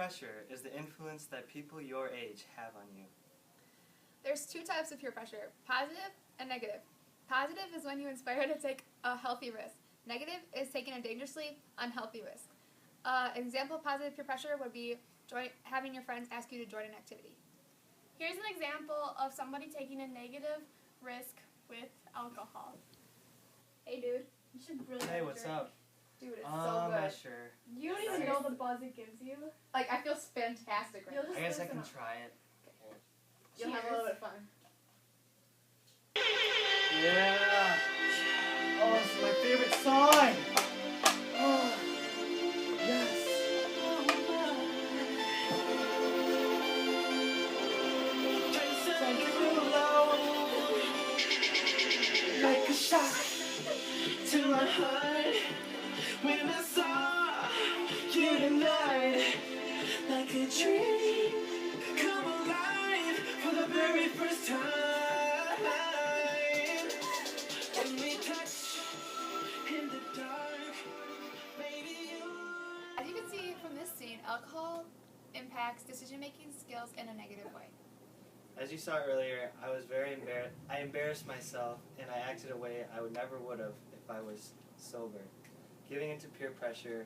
pressure is the influence that people your age have on you. There's two types of peer pressure, positive and negative. Positive is when you inspire to take a healthy risk. Negative is taking a dangerously unhealthy risk. An example of positive peer pressure would be having your friends ask you to join an activity. Here's an example of somebody taking a negative risk with alcohol. Hey dude, you should really Hey, have a what's drink. up? Dude, it's I'm so not good. sure. You don't even know the buzz it gives you. Like, I feel fantastic right You'll now. just I guess I listen can up. try it. You'll have a little bit of fun. Yeah! Oh, this is my favorite song! Oh, yes! Like a shot to my heart when I saw you tonight, like a dream come alive for the very first time. When we touch in the dark, baby, you. As you can see from this scene, alcohol impacts decision-making skills in a negative way. As you saw earlier, I was very embarrassed. I embarrassed myself, and I acted a way I never would have if I was sober. Giving into peer pressure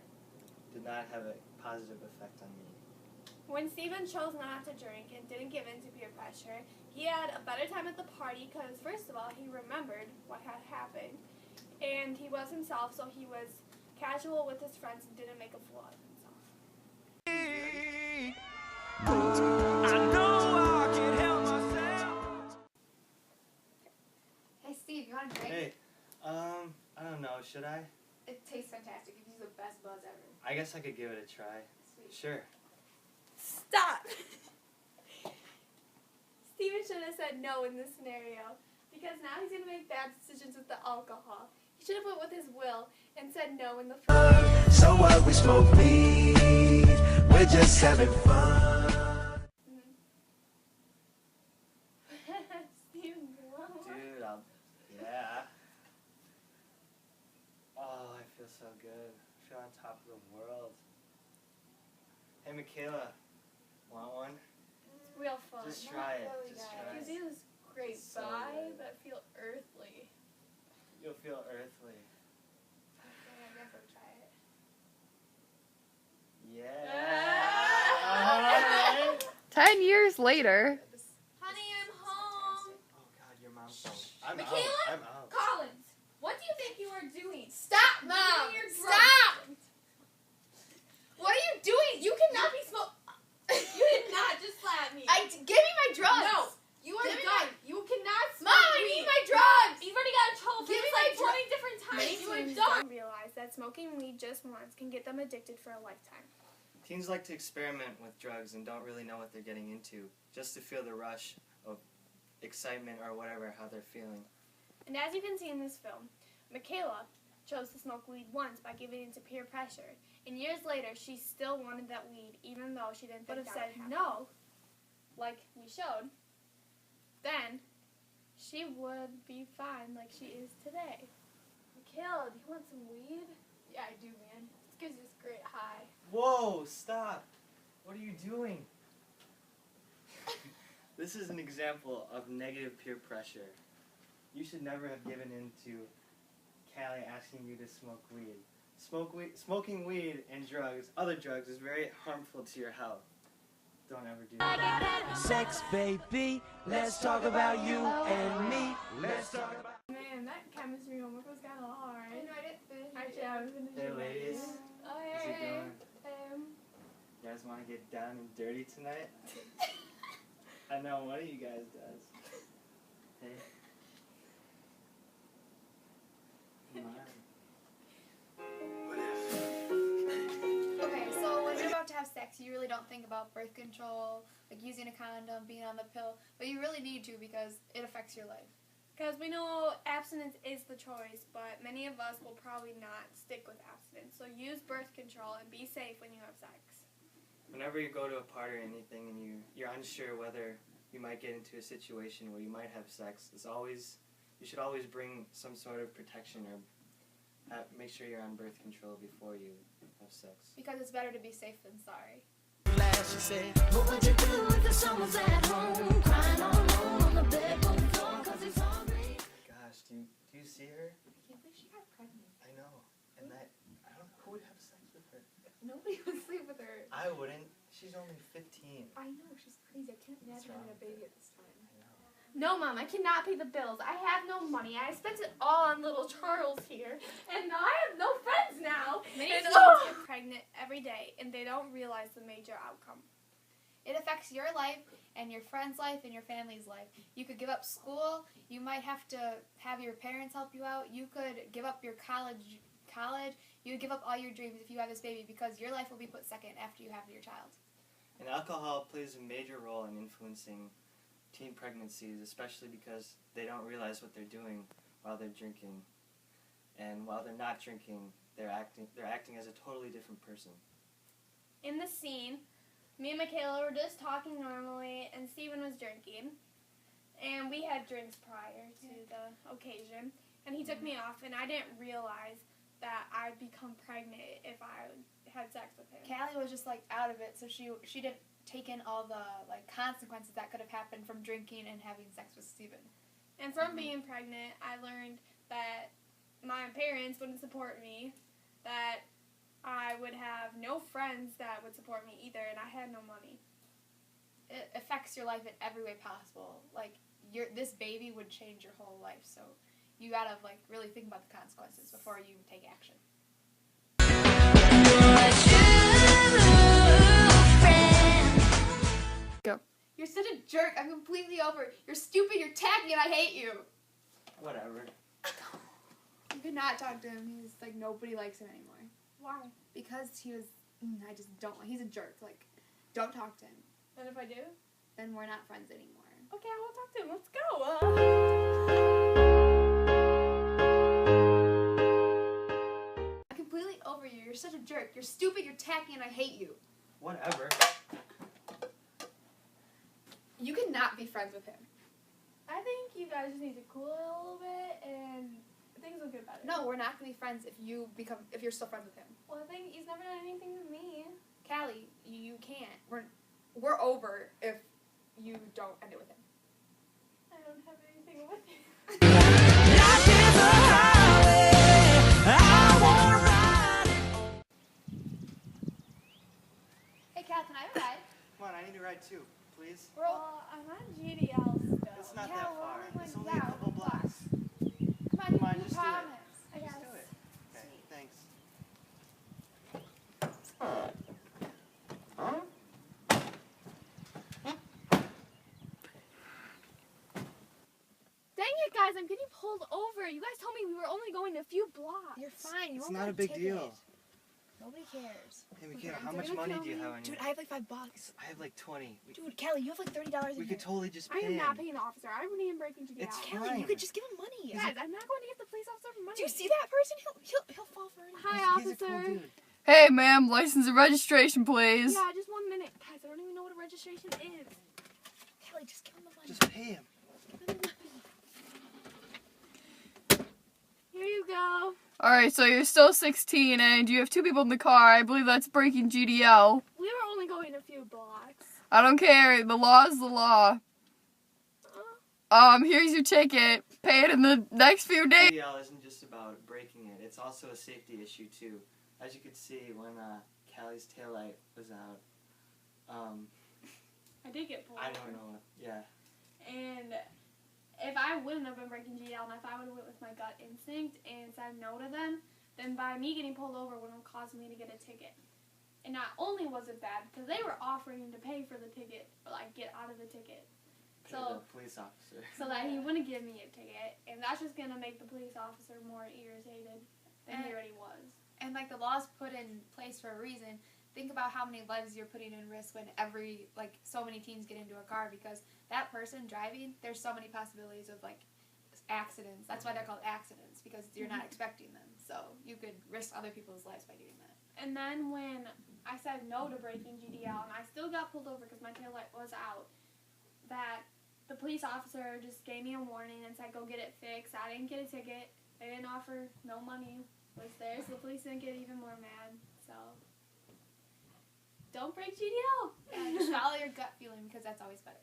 did not have a positive effect on me. When Steven chose not to drink and didn't give in to peer pressure, he had a better time at the party because, first of all, he remembered what had happened. And he was himself, so he was casual with his friends and didn't make a fool out of himself. Hey Steve, you want a drink? Hey, I don't know, should I? It tastes fantastic. It gives you the best buzz ever. I guess I could give it a try. Sweet. Sure. Stop! Steven should have said no in this scenario because now he's going to make bad decisions with the alcohol. He should have went with his will and said no in the first. So what, we smoke weed, we're just having fun. Steven, Dude, yeah. Oh, I feel so good. I feel on top of the world. Hey, Michaela, want one? It's real fun. Just try it. really, Just guys. try Gives it. you this great It's so vibe good. that feel earthly. You'll feel earthly. Okay, I guess I'll try it. Yeah. Alright. 10 years later. Honey, I'm home. Oh God, your mom's phone. I'm Michaela? out. I'm out. Collins, what do you think you are doing? Stop, Mom! Give me your Stop! drugs. What are you doing? You cannot be smoking. You did not just slap me. Give me my drugs! No, you are Give me done. You cannot smoke Mom, I weed. need my drugs! You've already got in trouble for Give me this my like 20 different times. Many You are teens done. Realize that smoking weed just once can get them addicted for a lifetime. Teens like to experiment with drugs and don't really know what they're getting into, just to feel the rush of excitement or whatever, how they're feeling. And as you can see in this film, Michaela chose to smoke weed once by giving into peer pressure. And years later, she still wanted that weed, even though she didn't think that would happen. No, like we showed, then she would be fine like she is today. Michaela, do you want some weed? Yeah, I do, man. This gives you this great high. Whoa, stop. What are you doing? This is an example of negative peer pressure. You should never have given in to Callie asking you to smoke weed. Smoking weed and other drugs, is very harmful to your health. Don't ever do that. Sex, baby, let's talk about you and me. Let's talk about. Man, that chemistry homework was kind of hard. I know, I didn't finish it. Actually, I haven't finished Hey, it. ladies. Oh, How's it hey. going? You guys want to get down and dirty tonight? I know one of you guys does. Hey. Come on. Okay, so when you're about to have sex, you really don't think about birth control, like using a condom, being on the pill, but you really need to because it affects your life. Because we know abstinence is the choice, but many of us will probably not stick with abstinence. So use birth control and be safe when you have sex. Whenever you go to a party or anything and you're unsure whether you might get into a situation where you might have sex, you should always bring some sort of protection or make sure you're on birth control before you have sex. Because it's better to be safe than sorry. She said, what would you do if someone's at home crying all alone on the bedroom floor 'cause he's hungry? Gosh, do you see her? I can't believe she got pregnant. I know. And that, I don't know who would have sex with her. Nobody would sleep with her. I wouldn't. She's only 15. I know, she's crazy. I can't What's imagine wrong having a with baby her? at this time. I know. No, Mom, I cannot pay the bills. I have no money. I spent it all on little Charles here. And now I have no friends now. Many And teens get pregnant every day, and they don't realize the major outcome. It affects your life and your friend's life and your family's life. You could give up school. You might have to have your parents help you out. You could give up your college. You would give up all your dreams if you have this baby because your life will be put second after you have your child. And alcohol plays a major role in influencing teen pregnancies, especially because they don't realize what they're doing while they're drinking. And while they're not drinking, they're acting as a totally different person. In the scene, me and Michaela were just talking normally, and Steven was drinking. And we had drinks prior to the occasion. And he took me off, and I didn't realize that I'd become pregnant if I had sex with him. Callie was just like out of it, so she didn't take in all the like consequences that could have happened from drinking and having sex with Steven. And from being pregnant, I learned that my parents wouldn't support me, that I would have no friends that would support me either, and I had no money. It affects your life in every way possible. Like this baby would change your whole life, so you gotta like really think about the consequences before you take action. Go. You're such a jerk. I'm completely over it. You're stupid. You're tacky, and I hate you. Whatever. You could not talk to him. He's like nobody likes him anymore. Why? Because he was. I just don't. He's a jerk. Like, don't talk to him. And if I do? Then we're not friends anymore. Okay, I won't talk to him. Let's go. I'm completely over you. You're such a jerk. You're stupid. You're tacky, and I hate you. Whatever. You cannot be friends with him. I think you guys just need to cool it a little bit, and things will get better. No, we're not gonna be friends if you're still friends with him. Well, I think he's never done anything to me. Callie, you can't. We're over if you don't end it with him. I don't have anything with him. Life is a highway, I wanna ride it. Hey, Cal, can I have a ride? Come on, I need a ride too, please. Well, I'm on GDL still. It's not Yeah, that we're far. only It's going only a down. couple blocks. Come on, Come on, you just do it. promise. I Just guess. do it. Okay, thanks. Dang it, guys, I'm getting pulled over. You guys told me we were only going a few blocks. You're fine. You It's won't not get a big ticket. deal. Nobody cares. Hey, Michaela, Okay, how they're much gonna money kill do you me. have on you? Dude, I have like $5. I have like 20. Dude, Callie, you have like $30 We in could here. totally just I pay am him. not paying the officer. I wouldn't even break into jail. It's Callie, fine. you could just give him money. Guys, I'm not going to give the police officer money. Do you see that person? He'll fall for it. Hi, He's a cool officer. dude. Hey, ma'am, license and registration, please. Yeah, just 1 minute. Guys, I don't even know what a registration is. Callie, just give him the money. Just pay him. Here you go. Alright, so you're still 16 and you have 2 people in the car. I believe that's breaking GDL. We were only going a few blocks. I don't care. The law is the law. Here's your ticket. Pay it in the next few days. DL isn't just about breaking it. It's also a safety issue, too. As you could see when Callie's taillight was out. I did get pulled I over. don't know. Yeah. And if I wouldn't have been breaking GDL, and if I would have went with my gut instinct and said no to them, then by me getting pulled over would have caused me to get a ticket. And not only was it bad, because they were offering to pay for the ticket, or like get out of the ticket, Pay So- the police officer. so that he wouldn't give me a ticket. And that's just gonna make the police officer more irritated than he already was. And like the law's put in place for a reason. Think about how many lives you're putting in risk when so many teens get into a car, because that person driving, there's so many possibilities of like accidents. That's why they're called accidents, because you're not expecting them. So you could risk other people's lives by doing that. And then when I said no to breaking GDL, and I still got pulled over because my taillight was out, that the police officer just gave me a warning and said, go get it fixed. I didn't get a ticket. They didn't offer no money was there, so the police didn't get even more mad. So don't break GDL. Yeah, just follow your gut feeling because that's always better.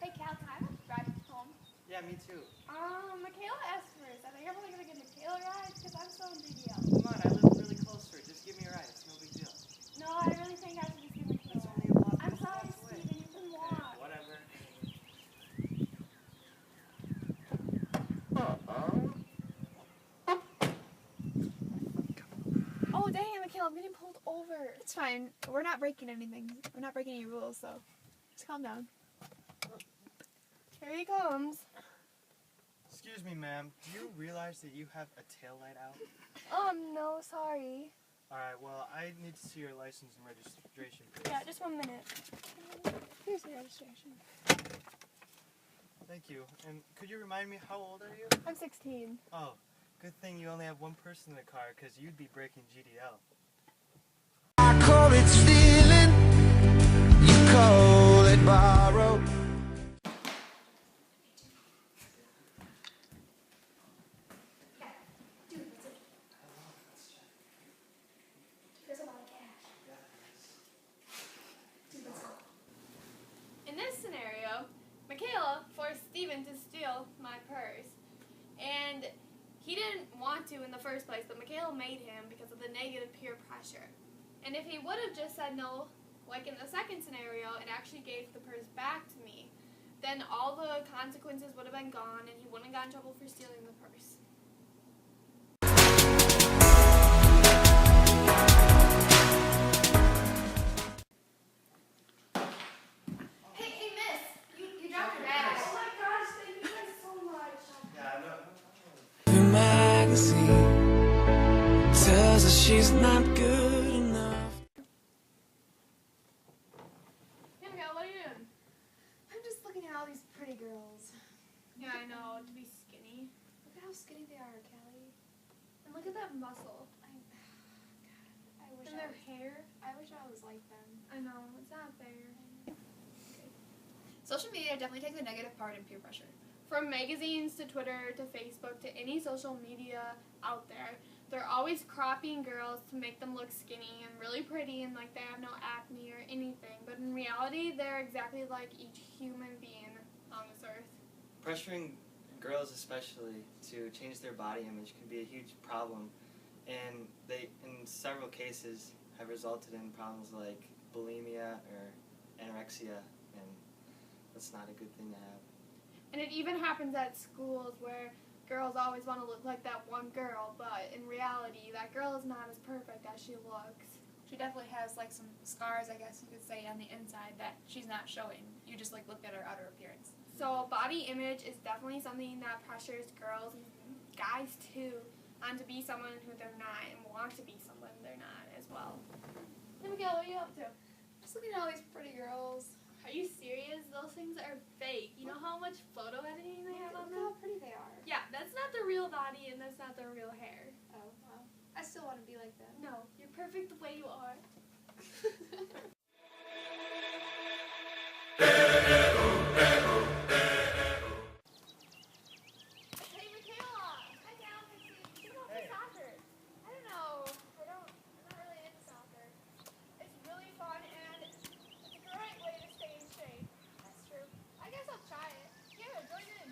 Hey Cal, can I have a ride home? Yeah, me too. Michaela asked first. I think I'm only gonna get Michaela a ride because I'm still in GDL. Come on, I live really close to her. Just give me a ride. It's no big deal. No, I really think I should just give Michaela It's a only ride. a block. I'm It's sorry, blocks away. Steven, you can walk. Whatever. Oh dang, Michaela, I'm getting pulled over. It's fine. We're not breaking anything. We're not breaking any rules, so just calm down. Here he comes. Excuse me, ma'am. Do you realize that you have a tail light out? No, sorry. Alright, well, I need to see your license and registration, please. Yeah, just 1 minute. Here's the registration. Thank you. And could you remind me, how old are you? I'm 16. Oh, good thing you only have one person in the car, because you'd be breaking GDL. I call it stealing, you call it borrow. In this scenario, Michaela forced Steven to steal my purse. And he didn't want to in the first place, but Michaela made him because of the negative peer pressure. And if he would have just said no, like in the second scenario, and actually gave the purse back to me, then all the consequences would have been gone and he wouldn't have gotten in trouble for stealing the purse. Hey, miss! You dropped your bag. Oh my gosh, thank you guys so much. Yeah, I know. The magazine tells us she's not good enough. Hey Michaela, what are you doing? I'm just looking at all these pretty girls. Yeah, I know, to be skinny. Look at how skinny they are, Kelly. And look at that muscle. I wish And their hair. I wish I was like them. I know, it's not fair. Social media definitely takes a negative part in peer pressure. From magazines to Twitter to Facebook to any social media out there, they're always cropping girls to make them look skinny and really pretty and like they have no acne or anything. But in reality, they're exactly like each human being on this earth. Pressuring girls especially to change their body image can be a huge problem, and they, in several cases, have resulted in problems like bulimia or anorexia, and that's not a good thing to have. And it even happens at schools where girls always want to look like that one girl, but in reality, that girl is not as perfect as she looks. She definitely has like some scars, I guess you could say, on the inside that she's not showing. You just like looked at her outer appearance. So body image is definitely something that pressures girls and guys too on to be someone who they're not and want to be someone they're not as well. Hey Miguel, what are you up to? Just looking at all these pretty girls. Are you serious? Those things are fake. You know how much photo editing they have on Look how them? pretty they are. Yeah, that's not the real body and that's not their real hair. Oh, well. I still want to be like them. No, you're perfect the way you are. Hey Michaela! Hi Cal, you know Hey. soccer. I don't know. I'm not really into soccer. It's really fun and it's a great way to stay in shape. That's true. I guess I'll try it. Yeah, join in.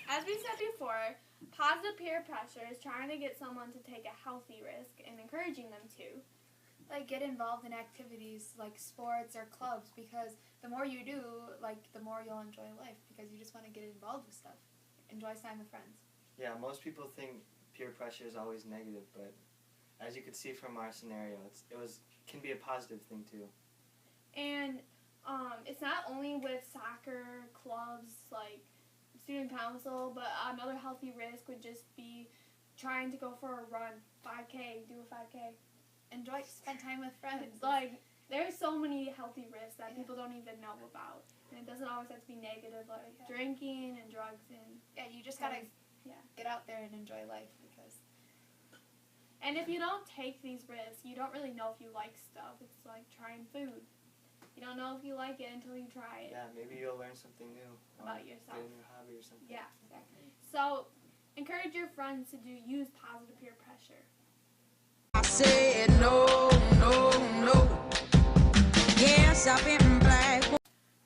As we said before, positive peer pressure is trying to get someone to take a healthy risk and encouraging them to. Like get involved in activities like sports or clubs, because the more you do, like the more you'll enjoy life, because you just want to get involved with stuff. Enjoy time with friends. Yeah, most people think peer pressure is always negative, but as you could see from our scenario, can be a positive thing too. And it's not only with soccer clubs like student council, but another healthy risk would just be trying to go for a run, 5K, do a 5K. Spend time with friends. Like, there's so many healthy risks that Yeah. people don't even know about. And it doesn't always have to be negative, like drinking and drugs and Yeah, you just gotta Yeah. get out there and enjoy life, because And if you don't take these risks, you don't really know if you like stuff. It's like trying food. You don't know if you like it until you try it. Yeah, maybe you'll learn something new About or yourself. get a new hobby or something. Yeah, exactly. So, encourage your friends to use positive peer pressure. I said no, no, no. Yes, I've been black.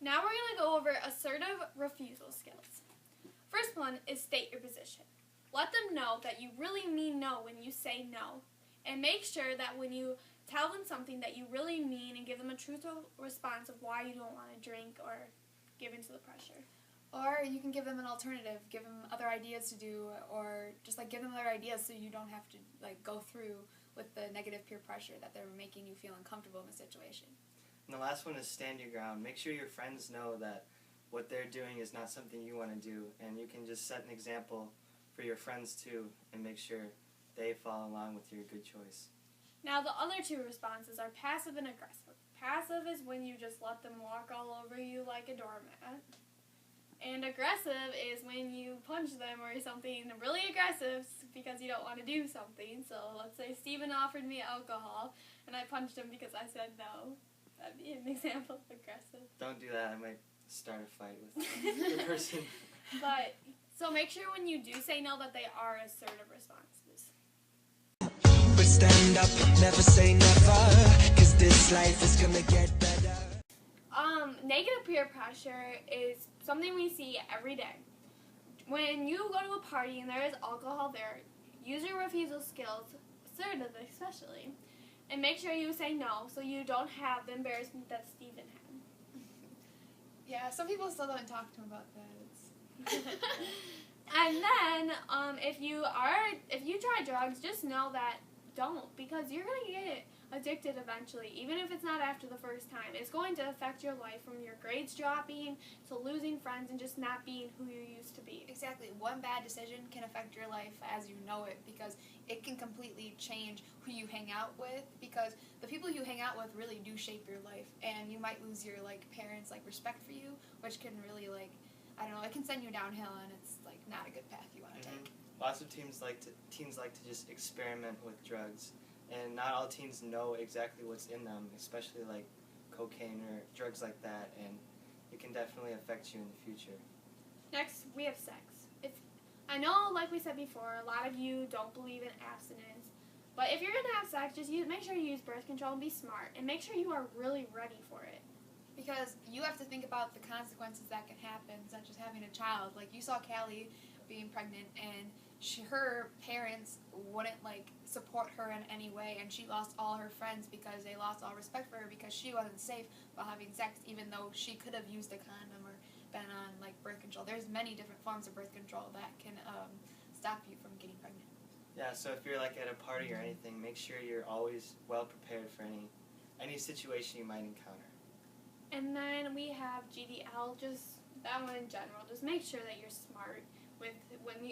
Now we're going to go over assertive refusal skills. First one is state your position. Let them know that you really mean no when you say no. And make sure that when you tell them something that you really mean and give them a truthful response of why you don't want to drink or give into the pressure. Or you can give them an alternative, give them other ideas to do, or just like give them other ideas so you don't have to like go through with the negative peer pressure that they're making you feel uncomfortable in the situation. And the last one is stand your ground. Make sure your friends know that what they're doing is not something you want to do, and you can just set an example for your friends too, and make sure they follow along with your good choice. Now the other two responses are passive and aggressive. Passive is when you just let them walk all over you like a doormat. And aggressive is when you punch them or something really aggressive because you don't want to do something. So let's say Steven offered me alcohol and I punched him because I said no. That'd be an example of aggressive. Don't do that. I might start a fight with the person. But, so make sure when you do say no that they are assertive responses. But stand up, never say never. Cause this life is gonna get better. Negative peer pressure is something we see every day. When you go to a party and there is alcohol there, use your refusal skills, assertive especially, and make sure you say no so you don't have the embarrassment that Steven had. Yeah, some people still don't talk to him about that. And then, if you try drugs, just know that don't, because you're gonna get addicted eventually, even if it's not after the first time. It's going to affect your life from your grades dropping to losing friends and just not being who you used to be. Exactly. One bad decision can affect your life as you know it because it can completely change who you hang out with because the people you hang out with really do shape your life and you might lose your parents' respect for you, which can really I don't know, it can send you downhill and it's not a good path you want to take. Lots of teens like to just experiment with drugs. And not all teens know exactly what's in them, especially cocaine or drugs like that, and it can definitely affect you in the future. Next, we have sex. I know, like we said before, a lot of you don't believe in abstinence, but if you're going to have sex, just make sure you use birth control and be smart, and make sure you are really ready for it. Because you have to think about the consequences that can happen, such as having a child. Like, you saw Callie being pregnant, and her parents wouldn't support her in any way, and she lost all her friends because they lost all respect for her because she wasn't safe while having sex, even though she could have used a condom or been on birth control. There's many different forms of birth control that can stop you from getting pregnant. Yeah, so if you're at a party or anything, make sure you're always well prepared for any situation you might encounter. And then we have GDL, just that one in general. Just make sure that you're smart.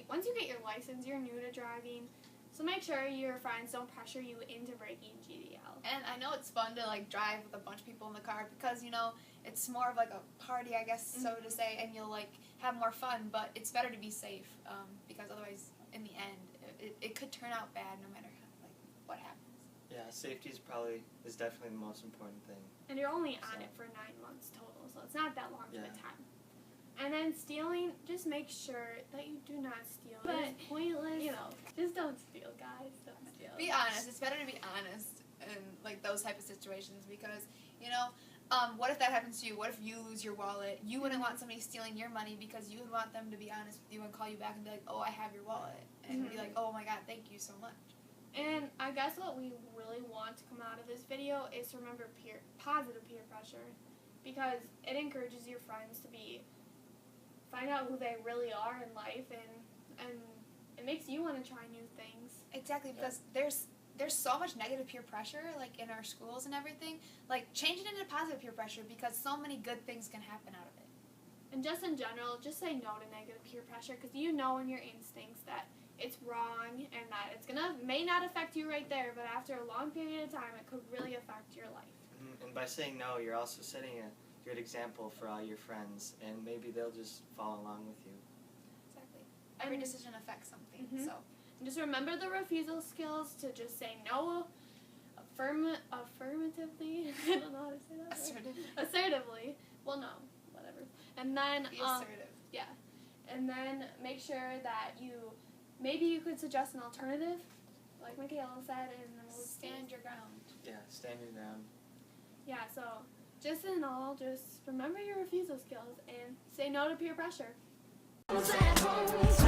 Once you get your license, you're new to driving, so make sure your friends don't pressure you into breaking GDL. And I know it's fun to drive with a bunch of people in the car because it's more of a party, I guess, so to say, and you'll have more fun. But it's better to be safe because otherwise, in the end, it could turn out bad no matter what happens. Yeah, safety is definitely the most important thing. And you're only on it for 9 months total, so it's not that long of a time. And then stealing, just make sure that you do not steal. But it's pointless. Just don't steal, guys. Don't steal. Be honest. It's better to be honest in those type of situations because what if that happens to you? What if you lose your wallet? You wouldn't want somebody stealing your money because you would want them to be honest with you and call you back and be like, "Oh, I have your wallet," and be like, "Oh my God, thank you so much." And I guess what we really want to come out of this video is to remember positive peer pressure because it encourages your friends to find out who they really are in life, and it makes you want to try new things. Exactly, because there's so much negative peer pressure in our schools and everything. Change it into positive peer pressure because so many good things can happen out of it. And just in general, just say no to negative peer pressure because you know in your instincts that it's wrong and that it's may not affect you right there, but after a long period of time, it could really affect your life. And by saying no, you're also setting a good example for all your friends, and maybe they'll just follow along with you. Exactly. Every decision affects something, so. And just remember the refusal skills to just say no affirmatively. I don't know how to say that. Well, no, whatever. And then Be assertive. yeah, and then make sure that maybe you could suggest an alternative, like Michaela said, and then we'll Stand your ground. Yeah, stand your ground. Yeah, so just in all, just remember your refusal skills and say no to peer pressure. Someone's at home.